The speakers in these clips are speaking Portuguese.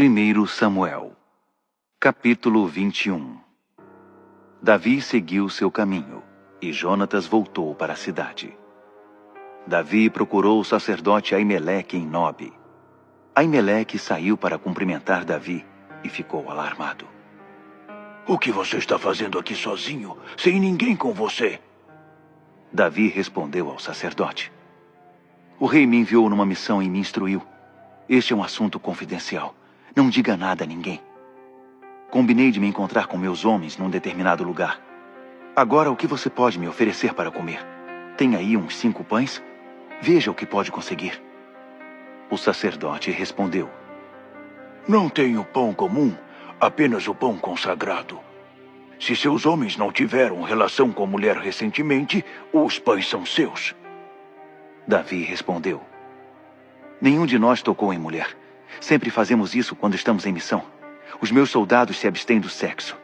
1 Samuel, capítulo 21. Davi seguiu seu caminho, e Jonatas voltou para a cidade. Davi procurou o sacerdote Aimeleque em Nobe. Aimeleque saiu para cumprimentar Davi e ficou alarmado. O que você está fazendo aqui sozinho, sem ninguém com você? Davi respondeu ao sacerdote. O rei me enviou numa missão e me instruiu. Este é um assunto confidencial. Não diga nada a ninguém. Combinei de me encontrar com meus homens num determinado lugar. Agora, o que você pode me oferecer para comer? Tem aí uns 5 pães? Veja o que pode conseguir. O sacerdote respondeu. Não tenho pão comum, apenas o pão consagrado. Se seus homens não tiveram relação com mulher recentemente, os pães são seus. Davi respondeu. Nenhum de nós tocou em mulher. Sempre fazemos isso quando estamos em missão. Os meus soldados se abstêm do sexo.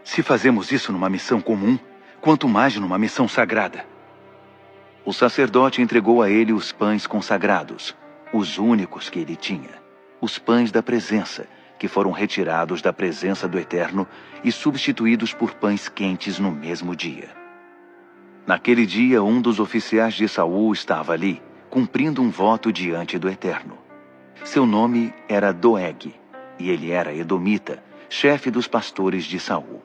Se fazemos isso numa missão comum, quanto mais numa missão sagrada. O sacerdote entregou a ele os pães consagrados, os únicos que ele tinha, os pães da presença, que foram retirados da presença do Eterno e substituídos por pães quentes no mesmo dia. Naquele dia, um dos oficiais de Saul estava ali, cumprindo um voto diante do Eterno. Seu nome era Doeg, e ele era edomita, chefe dos pastores de Saul.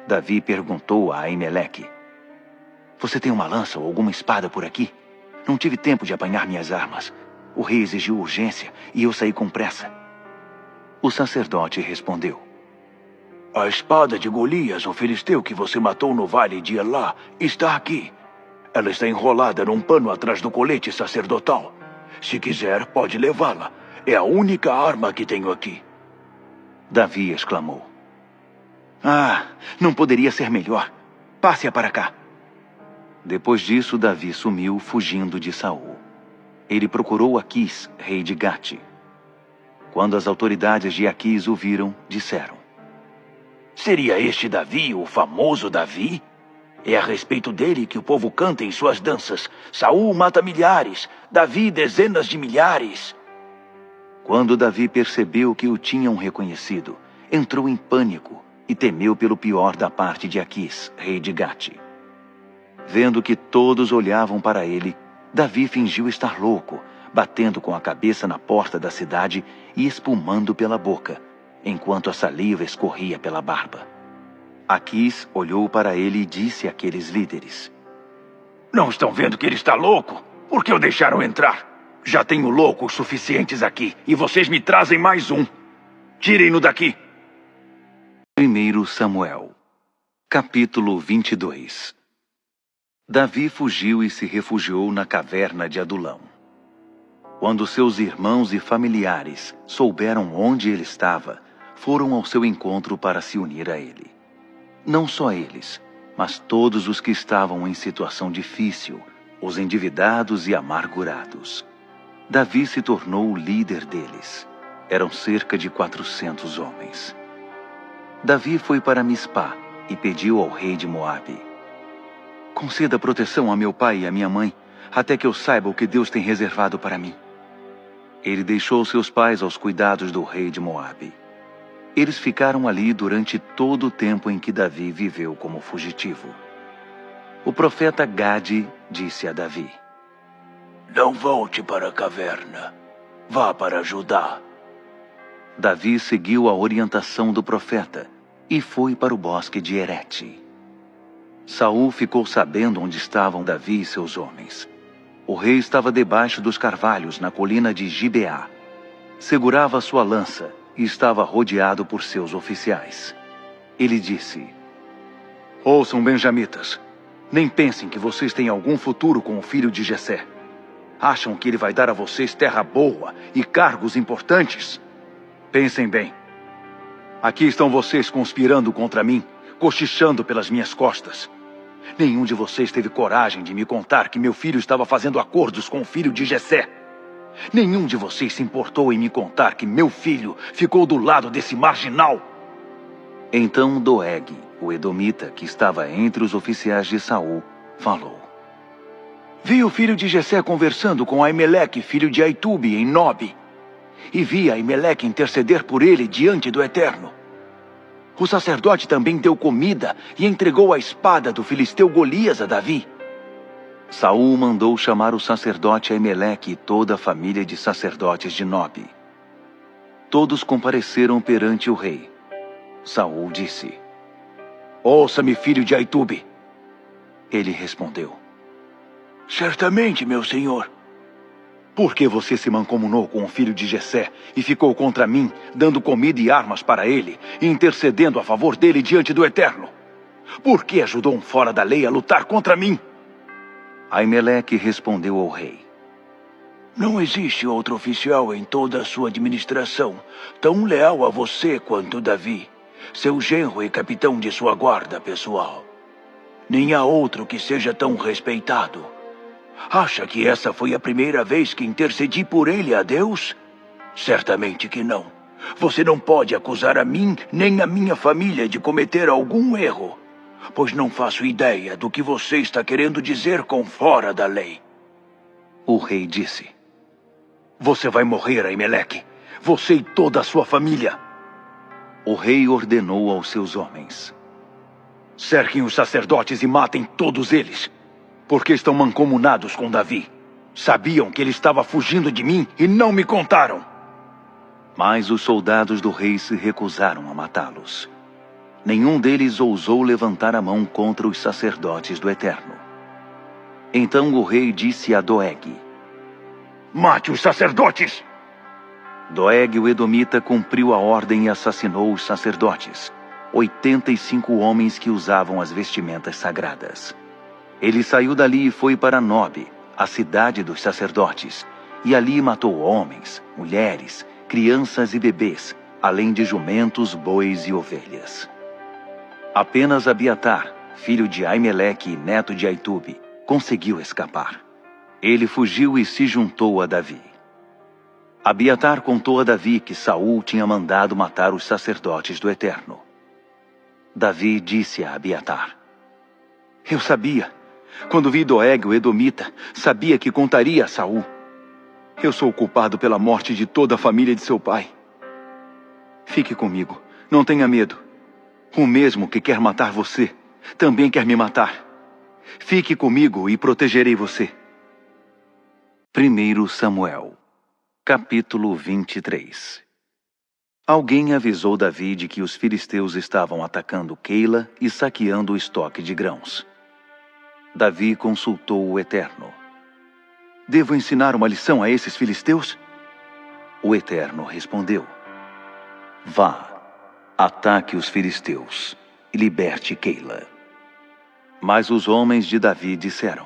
Davi perguntou a Aimeleque. Você tem uma lança ou alguma espada por aqui? Não tive tempo de apanhar minhas armas. O rei exigiu urgência e eu saí com pressa. O sacerdote respondeu. A espada de Golias, o filisteu que você matou no vale de Elá, está aqui. Ela está enrolada num pano atrás do colete sacerdotal. Se quiser, pode levá-la. É a única arma que tenho aqui. Davi exclamou. Ah, não poderia ser melhor. Passe-a para cá. Depois disso, Davi sumiu, fugindo de Saul. Ele procurou Aquis, rei de Gate. Quando as autoridades de Aquis o viram, disseram. Seria este Davi, o famoso Davi? É a respeito dele que o povo canta em suas danças. Saul mata milhares, Davi dezenas de milhares. Quando Davi percebeu que o tinham reconhecido, entrou em pânico e temeu pelo pior da parte de Aquis, rei de Gate. Vendo que todos olhavam para ele, Davi fingiu estar louco, batendo com a cabeça na porta da cidade e espumando pela boca, enquanto a saliva escorria pela barba. Aquis olhou para ele e disse àqueles líderes. Não estão vendo que ele está louco? Por que o deixaram entrar? Já tenho loucos suficientes aqui e vocês me trazem mais um. Tirem-no daqui. 1 Samuel, capítulo 22. Davi fugiu e se refugiou na caverna de Adulão. Quando seus irmãos e familiares souberam onde ele estava, foram ao seu encontro para se unir a ele. Não só eles, mas todos os que estavam em situação difícil, os endividados e amargurados. Davi se tornou o líder deles. Eram cerca de 400 homens. Davi foi para Mispá e pediu ao rei de Moabe. Conceda proteção a meu pai e a minha mãe, até que eu saiba o que Deus tem reservado para mim. Ele deixou seus pais aos cuidados do rei de Moabe. Eles ficaram ali durante todo o tempo em que Davi viveu como fugitivo. O profeta Gade disse a Davi. Não volte para a caverna. Vá para Judá. Davi seguiu a orientação do profeta e foi para o bosque de Herete. Saul ficou sabendo onde estavam Davi e seus homens. O rei estava debaixo dos carvalhos na colina de Gibeá. Segurava sua lança e estava rodeado por seus oficiais. Ele disse, ouçam, benjamitas, nem pensem que vocês têm algum futuro com o filho de Jessé. Acham que ele vai dar a vocês terra boa e cargos importantes? Pensem bem. Aqui estão vocês conspirando contra mim, cochichando pelas minhas costas. Nenhum de vocês teve coragem de me contar que meu filho estava fazendo acordos com o filho de Jessé. Nenhum de vocês se importou em me contar que meu filho ficou do lado desse marginal. Então Doeg, o edomita que estava entre os oficiais de Saul, falou. Vi o filho de Jessé conversando com Aimeleque, filho de Aitube, em Nobe. e vi Aimeleque interceder por ele diante do Eterno. O sacerdote também deu comida e entregou a espada do filisteu Golias a Davi. Saul mandou chamar o sacerdote Aimeleque e toda a família de sacerdotes de Nobe. Todos compareceram perante o rei. Saul disse: Ouça-me, filho de Aitube. Ele respondeu: Certamente, meu senhor. Por que você se mancomunou com o filho de Jessé e ficou contra mim, dando comida e armas para ele, e intercedendo a favor dele diante do Eterno? Por que ajudou um fora da lei a lutar contra mim? Aimeleque respondeu ao rei: Não existe outro oficial em toda a sua administração tão leal a você quanto Davi, seu genro e capitão de sua guarda pessoal. Nem há outro que seja tão respeitado. Acha que essa foi a primeira vez que intercedi por ele a Deus? Certamente que não. Você não pode acusar a mim nem a minha família de cometer algum erro, pois não faço ideia do que você está querendo dizer com fora da lei. O rei disse: Você vai morrer, Aimeleque, você e toda a sua família. O rei ordenou aos seus homens: Cerquem os sacerdotes e matem todos eles, porque estão mancomunados com Davi. Sabiam que ele estava fugindo de mim e não me contaram. Mas os soldados do rei se recusaram a matá-los. Nenhum deles ousou levantar a mão contra os sacerdotes do Eterno. Então o rei disse a Doeg: Mate os sacerdotes! Doeg, o edomita, cumpriu a ordem e assassinou os sacerdotes, 85 homens que usavam as vestimentas sagradas. Ele saiu dali e foi para Nobe, a cidade dos sacerdotes, e ali matou homens, mulheres, crianças e bebês, além de jumentos, bois e ovelhas. Apenas Abiatar, filho de Aimeleque e neto de Aitube, conseguiu escapar. Ele fugiu e se juntou a Davi. Abiatar contou a Davi que Saul tinha mandado matar os sacerdotes do Eterno. Davi disse a Abiatar: Eu sabia. Quando vi Doeg, o edomita, sabia que contaria a Saul. Eu sou o culpado pela morte de toda a família de seu pai. Fique comigo, não tenha medo. O mesmo que quer matar você, também quer me matar. Fique comigo e protegerei você. 1 Samuel, capítulo 23. Alguém avisou Davi de que os filisteus estavam atacando Keila e saqueando o estoque de grãos. Davi consultou o Eterno: Devo ensinar uma lição a esses filisteus? O Eterno respondeu: Vá, ataque os filisteus e liberte Keila. Mas os homens de Davi disseram: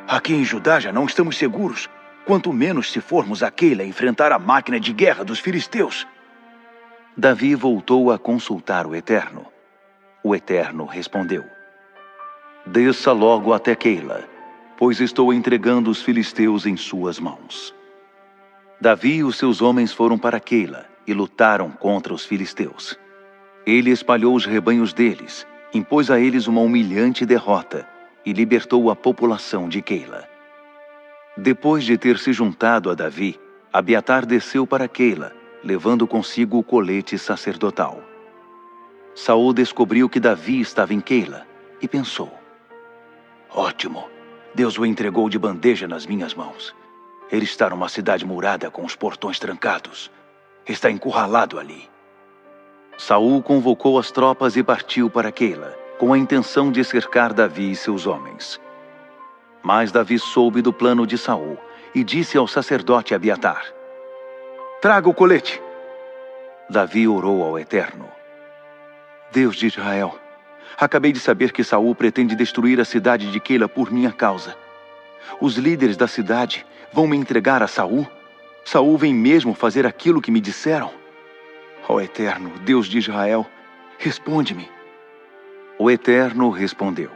Aqui em Judá já não estamos seguros, quanto menos se formos a Keila enfrentar a máquina de guerra dos filisteus. Davi voltou a consultar o Eterno. O Eterno respondeu: Desça logo até Keila, pois estou entregando os filisteus em suas mãos. Davi e os seus homens foram para Keila e lutaram contra os filisteus. Ele espalhou os rebanhos deles, impôs a eles uma humilhante derrota e libertou a população de Keila. Depois de ter se juntado a Davi, Abiatar desceu para Keila, levando consigo o colete sacerdotal. Saul descobriu que Davi estava em Keila e pensou: Ótimo, Deus o entregou de bandeja nas minhas mãos. Ele está numa cidade murada com os portões trancados. Está encurralado ali. Saul convocou as tropas e partiu para Keila, com a intenção de cercar Davi e seus homens. Mas Davi soube do plano de Saul e disse ao sacerdote Abiatar: Traga o colete. Davi orou ao Eterno: Deus de Israel, acabei de saber que Saul pretende destruir a cidade de Keila por minha causa. Os líderes da cidade vão me entregar a Saul? Saul vem mesmo fazer aquilo que me disseram? Ó Eterno, Deus de Israel, responde-me. O Eterno respondeu: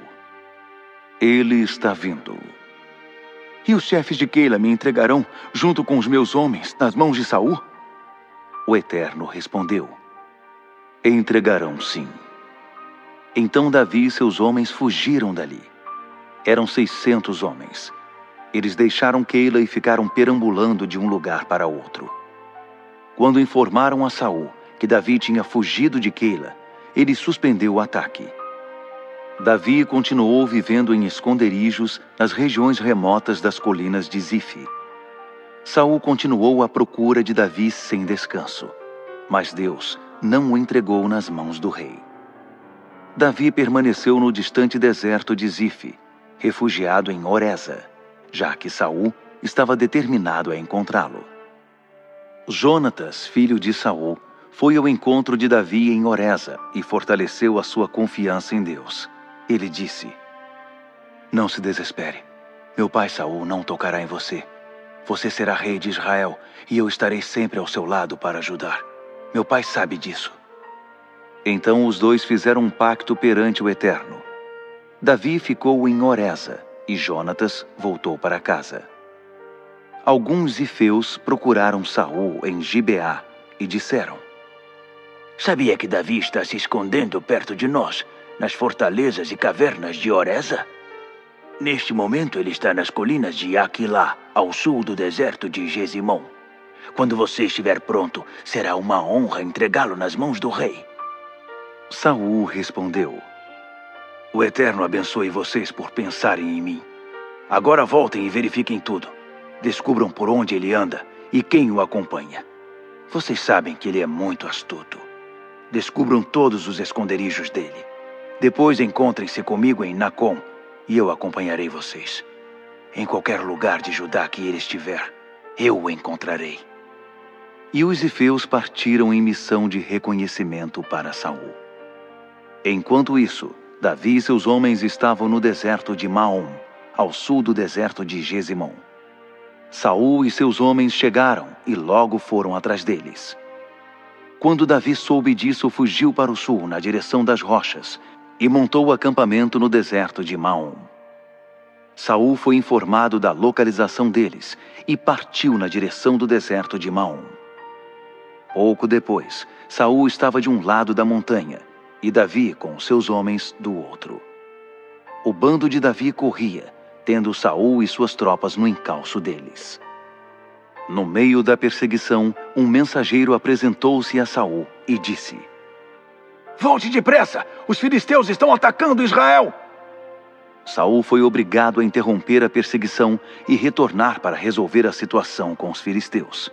Ele está vindo. E os chefes de Keila me entregarão, junto com os meus homens, nas mãos de Saul? O Eterno respondeu: Entregarão sim. Então Davi e seus homens fugiram dali. Eram 600 homens. Eles deixaram Keila e ficaram perambulando de um lugar para outro. Quando informaram a Saul que Davi tinha fugido de Keila, ele suspendeu o ataque. Davi continuou vivendo em esconderijos nas regiões remotas das colinas de Zife. Saul continuou à procura de Davi sem descanso, mas Deus não o entregou nas mãos do rei. Davi permaneceu no distante deserto de Zife, refugiado em Oreza, já que Saul estava determinado a encontrá-lo. Jonatas, filho de Saul, foi ao encontro de Davi em Oreza e fortaleceu a sua confiança em Deus. Ele disse: "Não se desespere. Meu pai Saul não tocará em você. Você será rei de Israel e eu estarei sempre ao seu lado para ajudar. Meu pai sabe disso." Então os dois fizeram um pacto perante o Eterno. Davi ficou em Oreza e Jonatas voltou para casa. Alguns zifeus procuraram Saul em Gibeá e disseram: Sabia que Davi está se escondendo perto de nós, nas fortalezas e cavernas de Oreza? Neste momento ele está nas colinas de Aquilá, ao sul do deserto de Gesimon. Quando você estiver pronto, será uma honra entregá-lo nas mãos do rei. Saul respondeu: O Eterno abençoe vocês por pensarem em mim. Agora voltem e verifiquem tudo. Descubram por onde ele anda e quem o acompanha. Vocês sabem que ele é muito astuto. Descubram todos os esconderijos dele. Depois encontrem-se comigo em Nacon e eu acompanharei vocês. Em qualquer lugar de Judá que ele estiver, eu o encontrarei. E os zifeus partiram em missão de reconhecimento para Saul. Enquanto isso, Davi e seus homens estavam no deserto de Maom, ao sul do deserto de Gesimon. Saul e seus homens chegaram e logo foram atrás deles. Quando Davi soube disso, fugiu para o sul, na direção das rochas, e montou o acampamento no deserto de Maom. Saul foi informado da localização deles e partiu na direção do deserto de Maom. Pouco depois, Saul estava de um lado da montanha e Davi com seus homens do outro. O bando de Davi corria, tendo Saul e suas tropas no encalço deles. No meio da perseguição, um mensageiro apresentou-se a Saul e disse: Volte depressa! Os filisteus estão atacando Israel! Saul foi obrigado a interromper a perseguição e retornar para resolver a situação com os filisteus.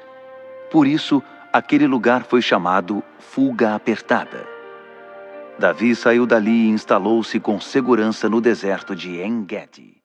Por isso, aquele lugar foi chamado Fuga Apertada. Davi saiu dali e instalou-se com segurança no deserto de En-Gedi.